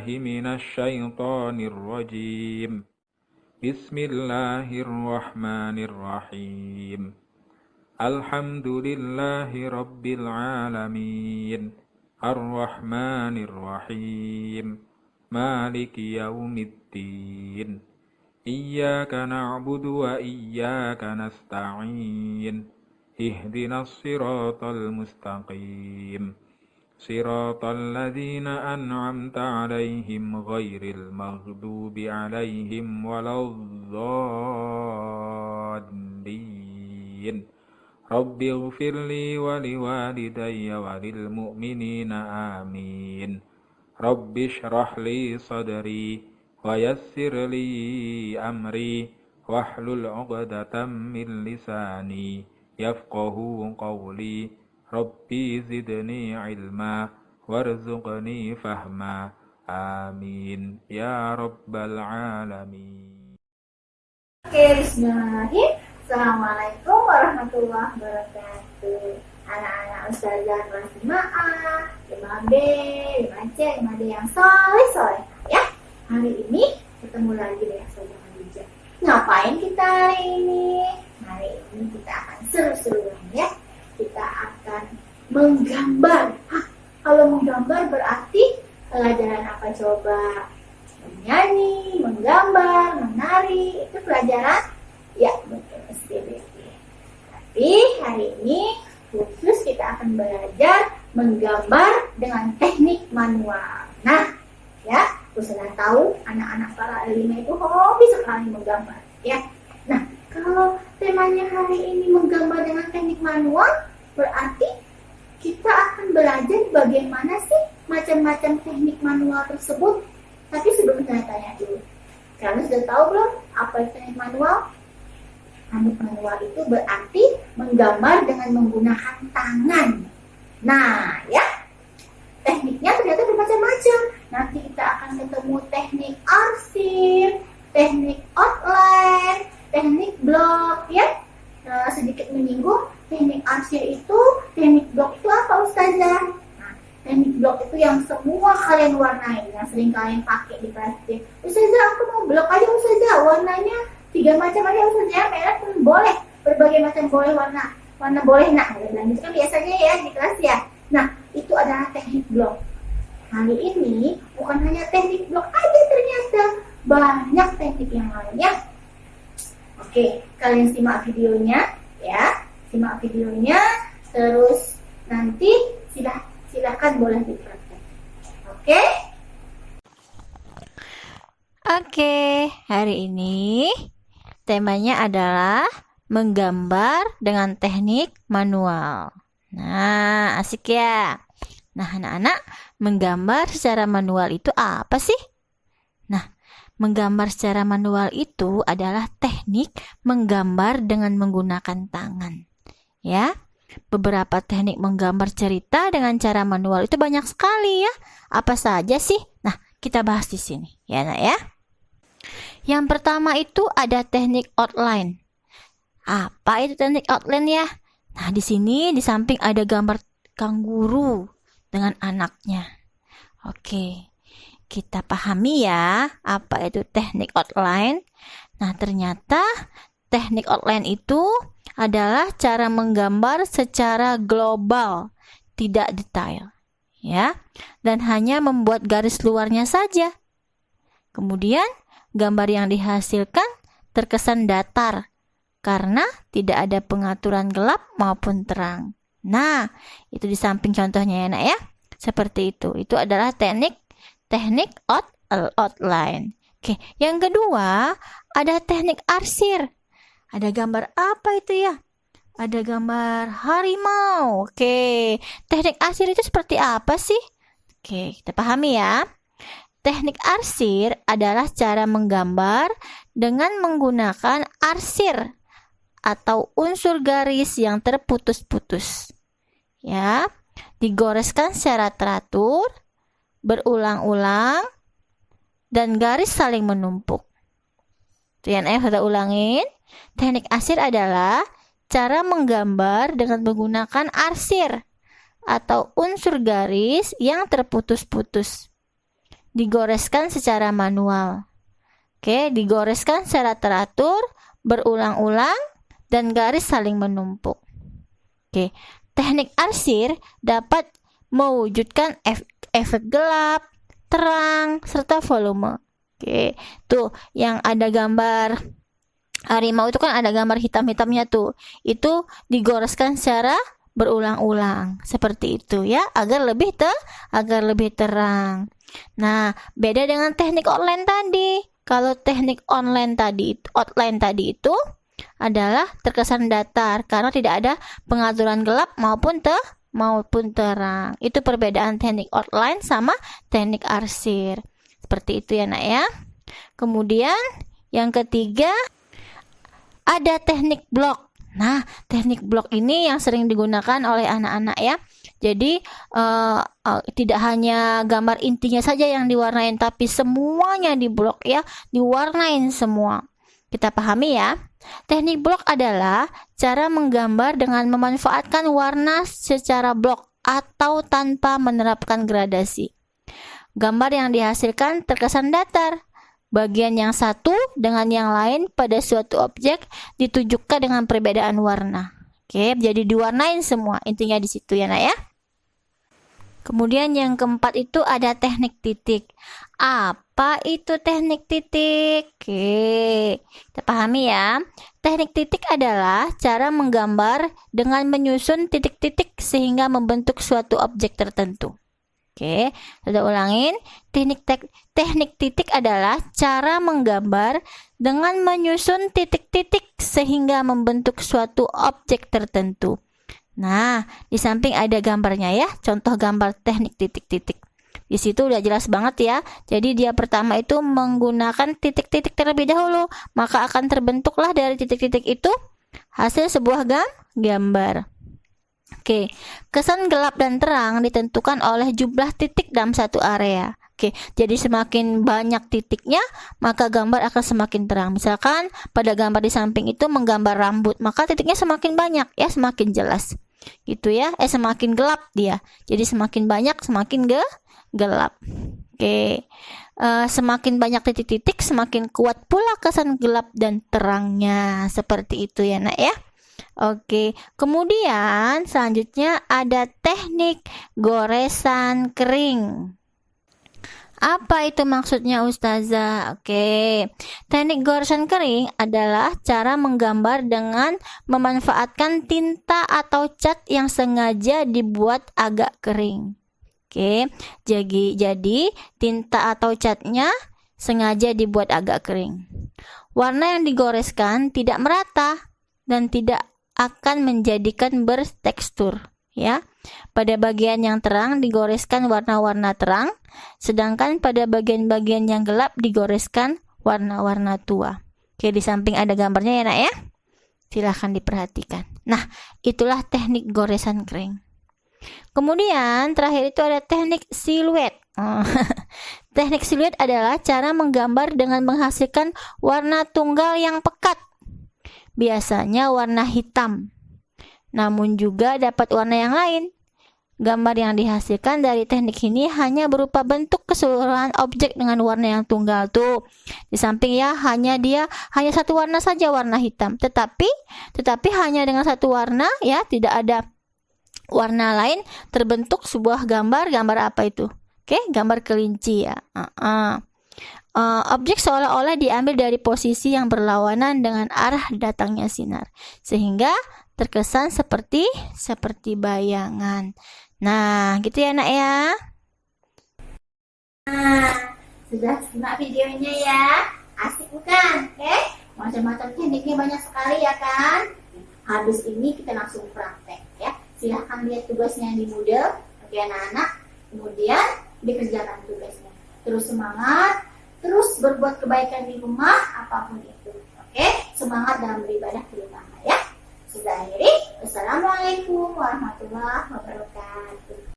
بالله من الشيطان الرجيم بسم الله الرحمن الرحيم الحمد لله رب العالمين الرحمن الرحيم مالك يوم الدين إياك نعبد وإياك نستعين اهدنا الصراط المستقيم صراط الذين أنعمت عليهم غير المغضوب عليهم ولا الضالين رب اغفر لي ولوالدي وللمؤمنين آمين رب اشرح لي صدري ويسر لي أمري واحلل عقدة من لساني يفقه قولي ربي زدني علما وارزقني فهما آمين يا رب العالمين. Oke, bismillahirrahmanirrahim. Assalamualaikum warahmatullahi wabarakatuh. Anak-anak ustazah kelas 5A, 5B, 5C, 5D yang soleh ya. Hari ini ketemu lagi dengan ustazah Khadijah. Ngapain kita hari ini? Hari ini kita akan seru-seruan ya. Kita akan menggambar. Kalau menggambar berarti pelajaran apa coba? Menyanyi, menggambar, menari, itu pelajaran ya betul STBT. Tapi hari ini khusus kita akan belajar menggambar dengan teknik manual. Nah, ya, sudah tahu anak-anak para lima itu hobi sekali menggambar, ya. Nah, kalau temanya hari ini menggambar dengan teknik manual, berarti kita akan belajar bagaimana sih macam-macam teknik manual tersebut. Tapi sebelum saya tanya dulu, kalian sudah tahu belum apa itu teknik manual? Teknik manual itu berarti menggambar dengan menggunakan tangan. Nah, ya, tekniknya ternyata bermacam-macam. Nanti kita akan ketemu teknik arsir, teknik outline, teknik blok, ya. Sedikit menyinggung teknik arsir itu, teknik blok itu apa Ustazah? Teknik blok itu yang semua kalian warnai, yang sering kalian pakai di plastik. Ustazah, aku mau blok aja Ustazah, warnanya 3 macam aja Ustazah, merah pun boleh, berbagai macam boleh warna boleh nak. Dan itu kan biasanya ya di kelas ya. Nah, itu adalah teknik blok. Kali ini bukan hanya teknik blok aja ternyata, banyak teknik yang lainnya. Oke, kalian simak videonya ya, simak videonya, terus nanti silakan boleh dipraktek. Oke, hari ini temanya adalah menggambar dengan teknik manual. Nah, asik ya. Nah, anak-anak, menggambar secara manual itu apa sih? Nah, menggambar secara manual itu adalah teknik menggambar dengan menggunakan tangan. Ya. Beberapa teknik menggambar cerita dengan cara manual itu banyak sekali ya. Apa saja sih? Nah, kita bahas di sini ya, Nak ya. Yang pertama itu ada teknik outline. Apa itu teknik outline ya? Nah, di sini di samping ada gambar kanguru dengan anaknya. Oke. Kita pahami ya, apa itu teknik outline. Nah, ternyata teknik outline itu adalah cara menggambar secara global, tidak detail, ya, dan hanya membuat garis luarnya saja. Kemudian, gambar yang dihasilkan terkesan datar karena tidak ada pengaturan gelap maupun terang. Nah, itu di samping contohnya ya, Nak ya. Seperti itu. Itu adalah teknik outline. Oke, yang kedua ada teknik arsir. Ada gambar apa itu ya? Ada gambar harimau. Oke, teknik arsir itu seperti apa sih? Oke, kita pahami ya. Teknik arsir adalah cara menggambar dengan menggunakan arsir atau unsur garis yang terputus-putus. Ya, digoreskan secara teratur, berulang-ulang, dan garis saling menumpuk. TNF kita ulangin. Teknik arsir adalah cara menggambar dengan menggunakan arsir atau unsur garis yang terputus-putus. digoreskan secara manual. Oke, digoreskan secara teratur, berulang-ulang, dan garis saling menumpuk. Oke, teknik arsir dapat mewujudkan efek gelap, terang, serta volume. Oke, tuh yang ada gambar harimau itu kan ada gambar hitam-hitamnya tuh. Itu digoreskan secara berulang-ulang seperti itu ya, agar lebih terang. Nah, beda dengan teknik online tadi. Kalau teknik outline tadi itu adalah terkesan datar karena tidak ada pengaturan gelap maupun terang. Itu perbedaan teknik outline sama teknik arsir. Seperti itu ya, Nak ya. Kemudian yang ketiga ada teknik blok. Nah, teknik blok ini yang sering digunakan oleh anak-anak ya. Jadi tidak hanya gambar intinya saja yang diwarnain, tapi semuanya di blok ya, diwarnain semua. Kita pahami ya. Teknik blok adalah cara menggambar dengan memanfaatkan warna secara blok atau tanpa menerapkan gradasi. Gambar yang dihasilkan terkesan datar. Bagian yang satu dengan yang lain pada suatu objek ditujukan dengan perbedaan warna. Oke, jadi diwarnain semua. Intinya di situ ya, Nak ya. Kemudian yang keempat itu ada teknik titik. Apa itu teknik titik? Oke, kita pahami ya. Teknik titik adalah cara menggambar dengan menyusun titik-titik sehingga membentuk suatu objek tertentu. Oke, sudah ulangin. Teknik titik adalah cara menggambar dengan menyusun titik-titik sehingga membentuk suatu objek tertentu. Nah, di samping ada gambarnya ya, contoh gambar teknik titik-titik. Di situ udah jelas banget ya. Jadi dia pertama itu menggunakan titik-titik terlebih dahulu, maka akan terbentuklah dari titik-titik itu hasil sebuah gambar. Oke, kesan gelap dan terang ditentukan oleh jumlah titik dalam satu area. Oke, jadi semakin banyak titiknya, maka gambar akan semakin terang. Misalkan pada gambar di samping itu menggambar rambut, maka titiknya semakin banyak ya, semakin jelas. Gitu ya, semakin gelap dia. Jadi semakin banyak, semakin gelap. Oke, semakin banyak titik-titik, semakin kuat pula kesan gelap dan terangnya. Seperti itu ya, Nak ya. Oke, kemudian selanjutnya ada teknik goresan kering. Apa itu maksudnya Ustazah? Oke, teknik goresan kering adalah cara menggambar dengan memanfaatkan tinta atau cat yang sengaja dibuat agak kering. Oke, jadi tinta atau catnya sengaja dibuat agak kering. Warna yang digoreskan tidak merata dan tidak akan menjadikan bertekstur ya. Pada bagian yang terang digoreskan warna-warna terang, sedangkan pada bagian-bagian yang gelap digoreskan warna-warna tua. Oke, di samping ada gambarnya ya, Nak ya. Silahkan diperhatikan. Nah, itulah teknik goresan kering. Kemudian terakhir itu ada teknik siluet. Teknik siluet adalah cara menggambar dengan menghasilkan warna tunggal yang pekat. Biasanya warna hitam, namun juga dapat warna yang lain. Gambar yang dihasilkan dari teknik ini hanya berupa bentuk keseluruhan objek dengan warna yang tunggal tuh. Di samping ya hanya satu warna saja, warna hitam. Tetapi hanya dengan satu warna ya, tidak ada warna lain, terbentuk sebuah gambar apa itu? Oke, gambar kelinci ya. Objek seolah-olah diambil dari posisi yang berlawanan dengan arah datangnya sinar, sehingga terkesan seperti bayangan. Nah, gitu ya, Nak ya. Nah, sudah simak videonya ya. Asik bukan? Oke, macam-macam tekniknya banyak sekali ya kan? Habis ini kita langsung praktek ya. Silahkan lihat tugasnya di Moodle bagi anak-anak, kemudian dikerjakan tugasnya. Terus semangat, terus berbuat kebaikan di rumah, apapun itu. Oke, semangat dalam beribadah terutama ya. Sudah akhiri. Wassalamualaikum warahmatullahi wabarakatuh.